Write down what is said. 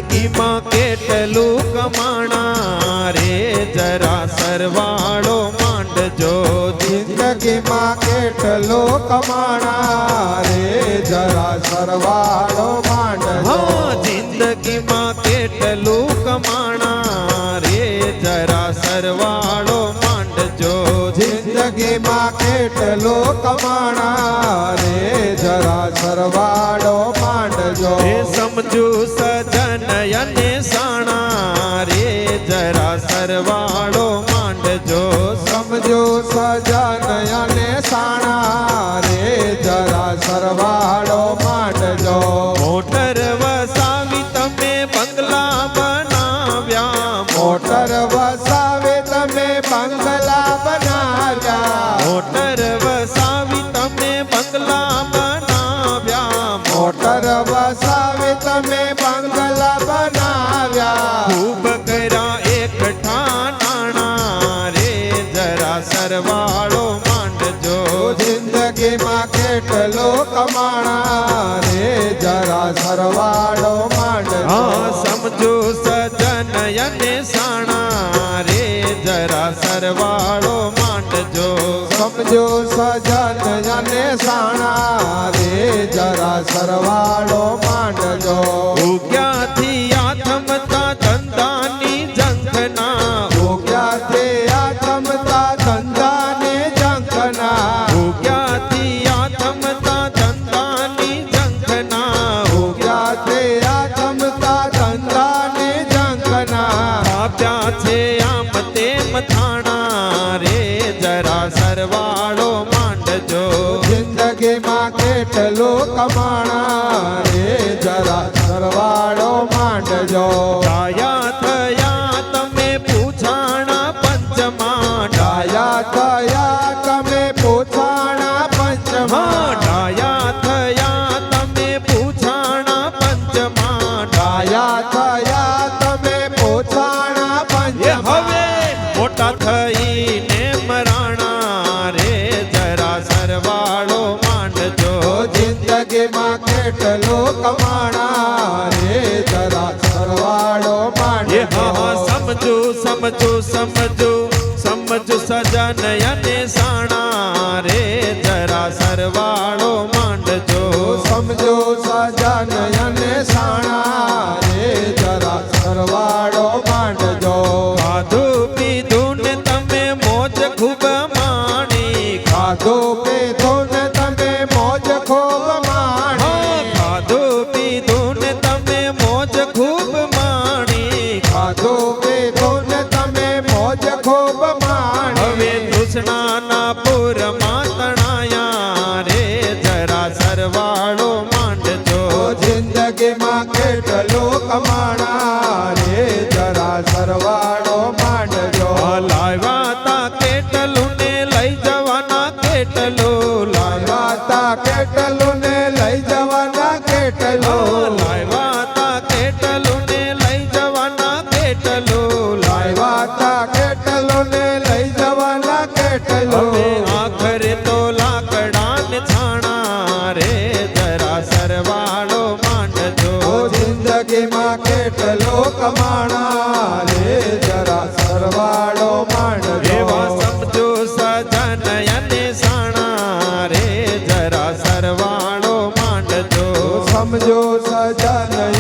જિંદગીમાં કેટલું કમાણા રે જરા સરવાળો માંડજો જિંદગીમાં કેટલો કમાણા રે જરા સરવાળો માંડજો જિંદગીમાં કેટલું કમાણા રે જરા સરવાળો માંડજો જિંદગીમાં કેટલો કમાણા રે જરા સરવાળો માંડજો એ સમજુ સજન અને સાણા રે જરા સરવાળો માંડજો સમજો સજન અને સાણા રે જરા સરવાળો માંડજો મોટર વસાવી તમે બંગલા બનાવ્યા મોટર વસાવે તમે બંગલા બનાવ્યા મોટર વસાવી તમે બંગલા બનાવ્યા મોટર વસાવે તમે બંગલા બનાવ્યા ખૂબ કર્યા એકઠા નાણા રે જરા સરવાળો માંડજો જિંદગીમાં કેટલો કમાણા રે જરા સરવાળો માંડજો સમજો સજન અને સાણા રે જરા સરવાળો માંડજો સમજો સજન અને સાણા રે જરા સરવાળો માંડજો ઉગ્યાથી આથમતા ધંધાની ઝંખના ઉગ્યાથી આથમતા ધંધાની ઝંખના ઉગ્યાથી આથમતા ધંધાની ઝંખના ઉગ્યાથી આથમતા ધંધાની ઝંખના આપ્યા છે આમ તેમ થાણા રે જરા સરવાળો માંડજો જિંદગીમાં કેટલો કમાણા રે જરા સરવાળો માંડજો ડાયા થયા તમે પૂછાણા પંચમાં ડાયા થયા તમે પૂછાણા પંચમાં ડાયા થયા તમે પૂછાણા પંચમાં ડાયા થયા તમે પૂછાણા પંચમાં હવે મોટા થઈને મરાણા રે જરા સરવાળો માંડજો જિંદગીમાં કેટલો કમાણા રે જરા સરવાળો માંડજો સમજો સમજો સમજો સમજો સજન અને સાણા રે જરા સરવાળો માંડજો સમજો સજન અને સાણા રે જરા સરવાળો માંડજો ખાધું પીધું ને તમે મોજ ખૂબ માણી ખાધું પીધું ને તમે મોજ ખૂબ માણી ખાધું પીધું ને તમે મોજ ખૂબ માણી ખાધું પીધું ને તમે મોજ ખૂબ માણી હવે તૃષ્ણાના પૂરમાં તણાયા રે જરા સરવાળો માંડજો જિંદગીમાં કેટલો કમાણા રે જરા સરવાળો માંડજો લાવ્યા તા કેટલું ને લઈ જવાના કેટલું લાવ્યા તા કેટલું ને લઈ જવાના કેટલું લાવ્યા તા કેટલું ને લઈ જવાના કેટલું લાવ્યા તા કેટલું ને લઈ જવાના કેટલું આખરે તો લાકડા ને છાણા રે જરા સરવાળો માંડજો જિંદગીમાં કેટલો કમાણા રે જરા સરવાળો માંડજો એવા સમજો સજન અને સાણા રે જરા સરવાળો માંડજો સમજો સજન